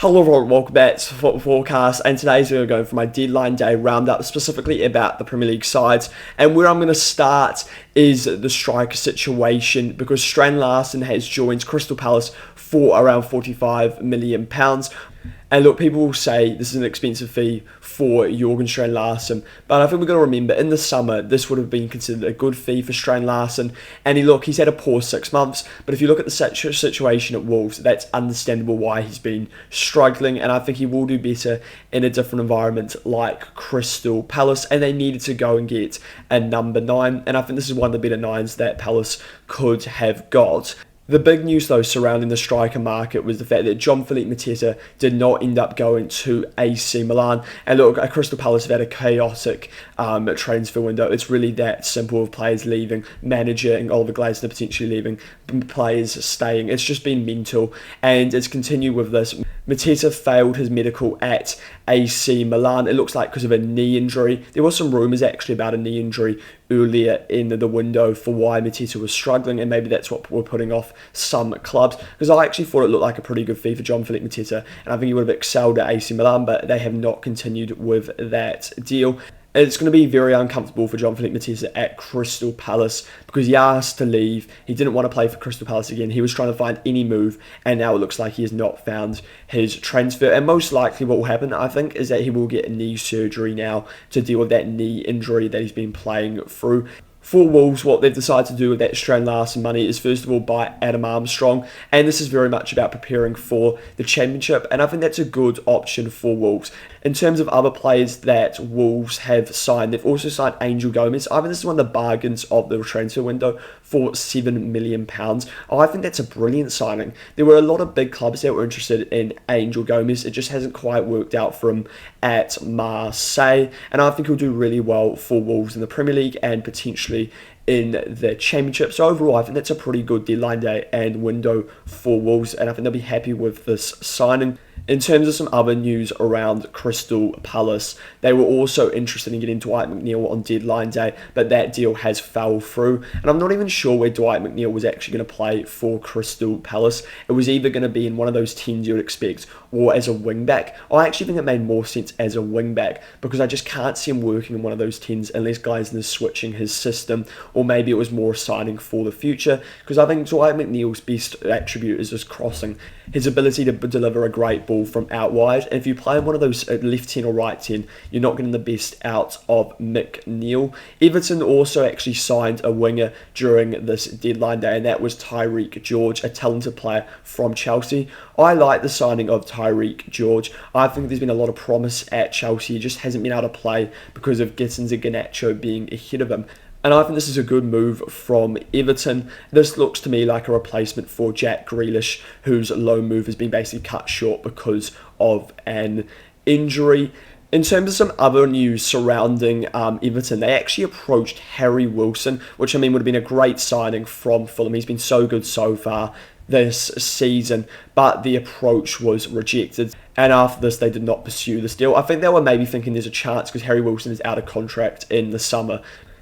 Hello everyone, welcome back to Football Forecast, and today's we're going for my deadline day roundup, specifically about the Premier League sides. And where I'm going to start is the striker situation, because Strand Larsen has joined Crystal Palace for around £45 million. And look, people will say this is an expensive fee for Jørgen Strand Larsen, but I think we've got to remember in the summer this would have been considered a good fee for Strand Larsen. And he's had a poor 6 months, but if you look at the situation at Wolves, that's understandable why he's been struggling, and I think he will do better in a different environment like Crystal Palace, and they needed to go and get a number 9, and I think this is one of the better 9s that Palace could have got. The big news, though, surrounding the striker market was the fact that Jean-Philippe Mateta did not end up going to AC Milan. And look, Crystal Palace have had a chaotic transfer window. It's really that simple, of players leaving, manager and Oliver Glasner potentially leaving, players staying. It's just been mental, and it's continued with this. Mateta failed his medical at AC Milan. It looks like because of a knee injury. There were some rumours actually about a knee injury earlier in the window for why Mateta was struggling, and maybe that's what we're putting off some clubs, because I actually thought it looked like a pretty good fee for Jean-Philippe Mateta, and I think he would have excelled at AC Milan, but they have not continued with that deal. It's going to be very uncomfortable for Jean-Philippe Mateta at Crystal Palace, because he asked to leave. He didn't want to play for Crystal Palace again. He was trying to find any move, and now it looks like he has not found his transfer. And most likely what will happen, I think, is that he will get knee surgery now to deal with that knee injury that he's been playing through. For Wolves, what they've decided to do with that Strand Larsen money is first of all buy Adam Armstrong, and this is very much about preparing for the Championship, and I think that's a good option for Wolves. In terms of other players that Wolves have signed, they've also signed Angel Gomez. I think this is one of the bargains of the transfer window for £7 million. I think that's a brilliant signing. There were a lot of big clubs that were interested in Angel Gomez. It just hasn't quite worked out for him at Marseille, and I think he'll do really well for Wolves in the Premier League and potentially in the Championship. So overall, I think that's a pretty good deadline day and window for Wolves, and I think they'll be happy with this signing. In terms of some other news around Crystal Palace, they were also interested in getting Dwight McNeil on deadline day, but that deal has fell through. And I'm not even sure where Dwight McNeil was actually going to play for Crystal Palace. It was either going to be in one of those 10s you would expect, or as a wing-back. I actually think it made more sense as a wing-back, because I just can't see him working in one of those 10s unless Glasner is switching his system, or maybe it was more signing for the future, because I think Dwight McNeil's best attribute is his crossing, his ability to deliver a great ball from out wide. And if you play in one of those left 10 or right 10, you're not getting the best out of McNeil. Everton also actually signed a winger during this deadline day, and that was Tyreek George, a talented player from Chelsea. I like the signing of Tyreek George. I think there's been a lot of promise at Chelsea. He just hasn't been able to play because of Gittins and Garnacho being ahead of him. And I think this is a good move from Everton. This looks to me like a replacement for Jack Grealish, whose loan move has been basically cut short because of an injury. In terms of some other news surrounding Everton, they actually approached Harry Wilson, which would have been a great signing from Fulham. He's been so good so far this season, but the approach was rejected, and after this they did not pursue this deal. I think they were maybe thinking there's a chance because Harry Wilson is out of contract in the summer.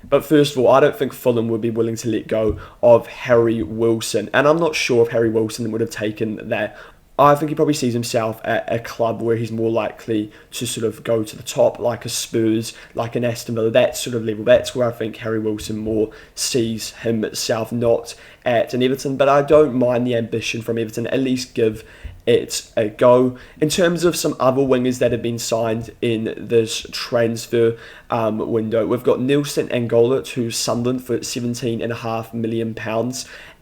But first of all, I don't think Fulham would be willing to let go of Harry Wilson, and I'm not sure if Harry Wilson would have taken that. I think he probably sees himself at a club where he's more likely to sort of go to the top, like a Spurs, like an Aston Villa, that sort of level. That's where I think Harry Wilson more sees himself, not at an Everton. But I don't mind the ambition from Everton, at least give it a go. In terms of some other wingers that have been signed in this transfer window, we've got Nelson Angola to Sunderland for £17.5 million.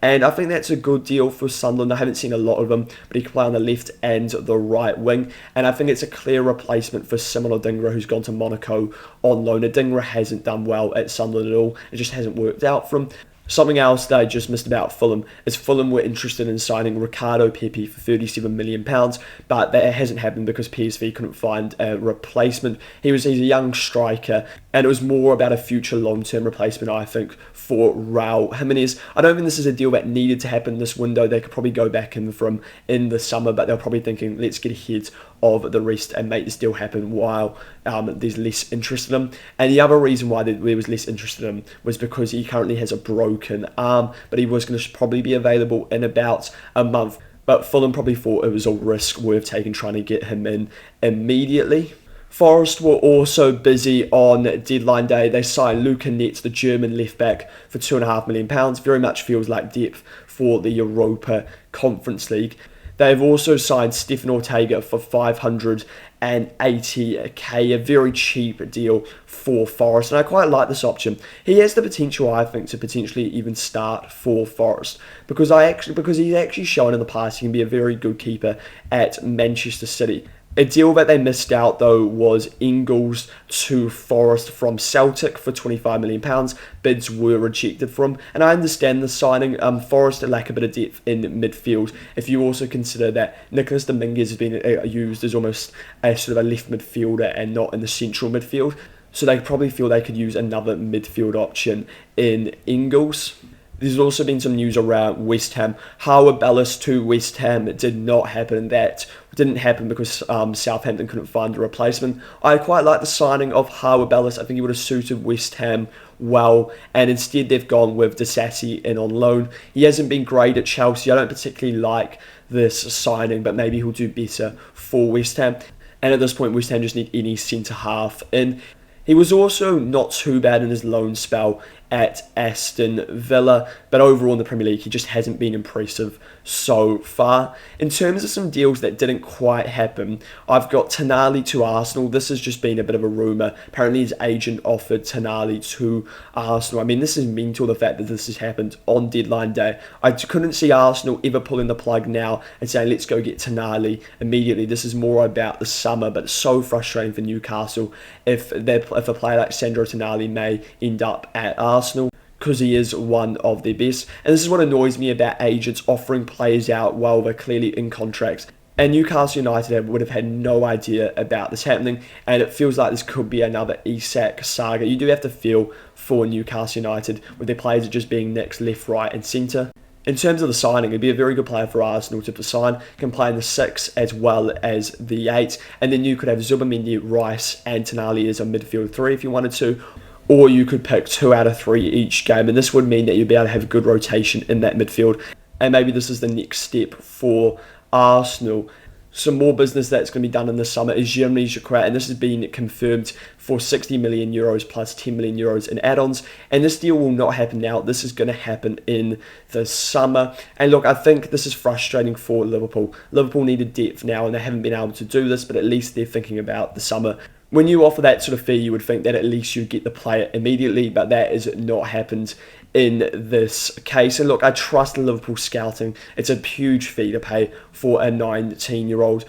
And I think that's a good deal for Sunderland. I haven't seen a lot of him, but he can play on the left and the right wing. And I think it's a clear replacement for Simon Adingra, who's gone to Monaco on loan. Adingra hasn't done well at Sunderland at all. It just hasn't worked out for him. Something else that I just missed about Fulham is Fulham were interested in signing Ricardo Pepi for £37 million, but that hasn't happened because PSV couldn't find a replacement. He's a young striker, and it was more about a future long-term replacement, I think, for Raul Jimenez. I don't think this is a deal that needed to happen this window. They could probably go back in from in the summer, but they're probably thinking, let's get ahead of the rest and make this deal happen while there's less interest in him. And the other reason why there was less interest in him was because he currently has a broken arm, but he was going to probably be available in about a month. but Fulham probably thought it was a risk worth taking trying to get him in immediately. Forest were also busy on deadline day. They signed Luca Netz, the German left-back, for £2.5 million. Very much feels like depth for the Europa Conference League. They've also signed Stefan Ortega for 580k, a very cheap deal for Forest, and I quite like this option. He has the potential, I think, to potentially even start for Forest because he's actually shown in the past he can be a very good keeper at Manchester City. A deal that they missed out, though, was Ingles to Forest from Celtic for £25 million. Bids were rejected from, and I understand the signing. Forest lack a bit of depth in midfield. If you also consider that Nicolas Dominguez has been used as almost a sort of a left midfielder and not in the central midfield, so they probably feel they could use another midfield option in Ingles. There's also been some news around West Ham. Howard Bellis to West Ham did not happen. That didn't happen because Southampton couldn't find a replacement. I quite like the signing of Howard Bellis. I think he would have suited West Ham well, and instead they've gone with Disasi in on loan. He hasn't been great at Chelsea. I don't particularly like this signing, but maybe he'll do better for West Ham. And at this point, West Ham just need any centre-half in. He was also not too bad in his loan spell at Aston Villa, but overall in the Premier League he just hasn't been impressive so far. In terms of some deals that didn't quite happen, I've got Tonali to Arsenal. This has just been a bit of a rumour. Apparently his agent offered Tonali to Arsenal. I mean, this is mental, the fact that this has happened on deadline day. I couldn't see Arsenal ever pulling the plug now and saying let's go get Tonali immediately. This is more about the summer, but it's so frustrating for Newcastle if a player like Sandro Tonali may end up at Arsenal, because he is one of their best. And this is what annoys me about agents offering players out while they're clearly in contracts. And Newcastle United would have had no idea about this happening, and it feels like this could be another Isak saga. You do have to feel for Newcastle United with their players just being next, left, right and centre. In terms of the signing, it'd be a very good player for Arsenal to sign. Can play in the 6 as well as the 8. And then you could have Zubimendi, Rice and Tonali as a midfield 3 if you wanted to. Or you could pick 2 out of 3 each game. And this would mean that you'd be able to have a good rotation in that midfield. And maybe this is the next step for Arsenal. Some more business that's going to be done in the summer is Jean-Philippe Mateta, and this has been confirmed for €60 million plus €10 million in add-ons. And this deal will not happen now. This is going to happen in the summer. And look, I think this is frustrating for Liverpool. Liverpool needed depth now, and they haven't been able to do this, but at least they're thinking about the summer. When you offer that sort of fee, you would think that at least you'd get the player immediately, but that has not happened in this case. And look, I trust Liverpool scouting. It's a huge fee to pay for a 19-year-old.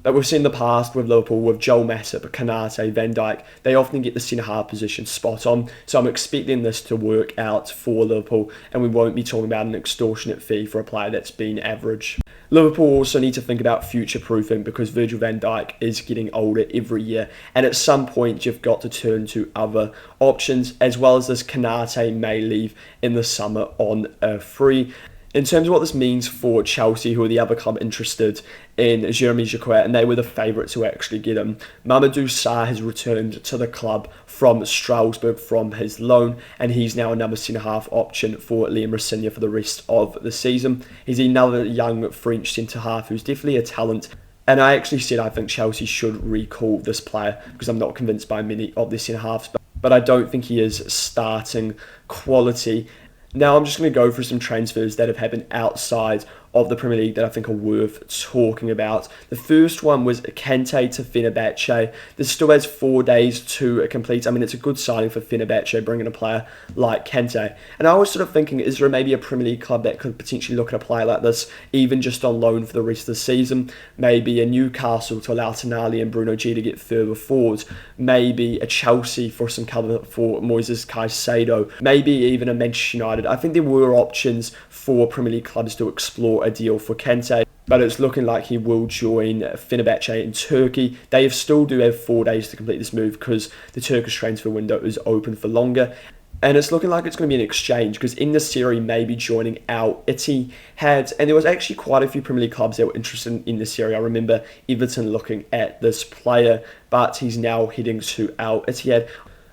But we've seen in the past with Liverpool, with Joel Matip, Konate, Van Dijk, they often get the centre-half position spot on. So I'm expecting this to work out for Liverpool, and we won't be talking about an extortionate fee for a player that's been average. Liverpool also need to think about future-proofing because Virgil van Dijk is getting older every year, and at some point you've got to turn to other options, as well as this Konate may leave in the summer on a free. In terms of what this means for Chelsea, who are the other club interested in Jeremy Jacquet, and they were the favourites to actually get him, Mamadou Sarr has returned to the club from Strasbourg from his loan, and he's now another centre-half option for Liam Rossigna for the rest of the season. He's another young French centre-half who's definitely a talent. And I actually said I think Chelsea should recall this player because I'm not convinced by many of their centre-halves, but I don't think he is starting quality. Now I'm just going to go through some transfers that have happened outside of the Premier League that I think are worth talking about. The first one was Kante to Fenerbahce. This still has 4 days to complete. I mean, it's a good signing for Fenerbahce, bringing a player like Kante. And I was sort of thinking, is there maybe a Premier League club that could potentially look at a player like this, even just on loan for the rest of the season? Maybe a Newcastle to allow Tonali and Bruno G to get further forwards. Maybe a Chelsea for some cover for Moises Caicedo. Maybe even a Manchester United. I think there were options for Premier League clubs to explore a deal for Kante, but it's looking like he will join Fenerbahce in Turkey. They still do have 4 days to complete this move because the Turkish transfer window is open for longer. And it's looking like it's going to be an exchange because in the series maybe joining Al Ittihad. And there was actually quite a few Premier League clubs that were interested in the series. I remember Everton looking at this player, but he's now heading to Al Ittihad.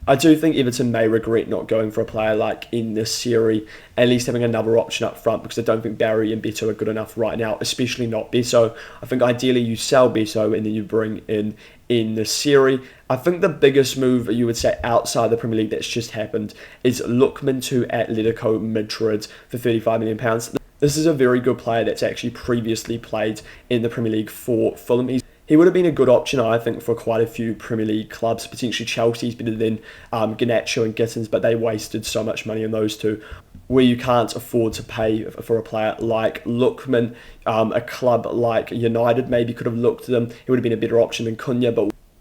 I do think Everton may regret not going for a player like in the series, at least having another option up front, because I don't think Barry and Beto are good enough right now, especially not Beto. I think ideally you sell Beto and then you bring in the series. I think the biggest move you would say outside the Premier League that's just happened is Lookman to Atletico Madrid for £35 million. This is a very good player that's actually previously played in the Premier League for Fulham. He would have been a good option, I think, for quite a few Premier League clubs. Potentially Chelsea's better than Garnacho and Gittins, but they wasted so much money on those two, where you can't afford to pay for a player like Lookman. A club like United maybe could have looked at them. He would have been a better option than Cunha,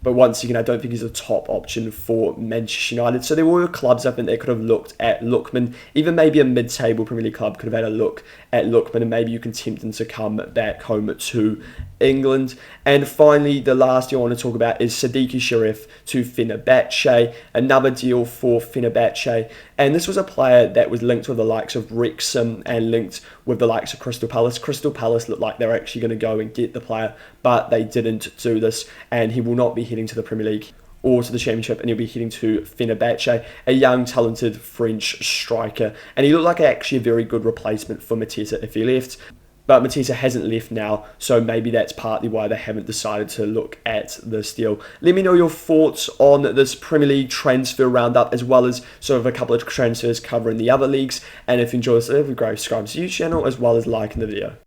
but once again, I don't think he's a top option for Manchester United. So there were clubs, I think, that could have looked at Lookman. Even maybe a mid-table Premier League club could have had a look at Lookman, and maybe you can tempt him to come back home to England. And finally, the last deal I want to talk about is Sadiq Sharif to Fenerbahce, another deal for Fenerbahce. And this was a player that was linked with the likes of Wrexham and linked with the likes of Crystal Palace. Crystal Palace looked like they were actually going to go and get the player, but they didn't do this, and he will not be heading to the Premier League or to the Championship, and he'll be heading to Fenerbahce, a young, talented French striker. And he looked like actually a very good replacement for Mateta if he left. But Mateta hasn't left now, so maybe that's partly why they haven't decided to look at this deal. Let me know your thoughts on this Premier League transfer roundup, as well as sort of a couple of transfers covering the other leagues. And if you enjoy this, it'd be great to subscribe to the YouTube channel, as well as liking the video.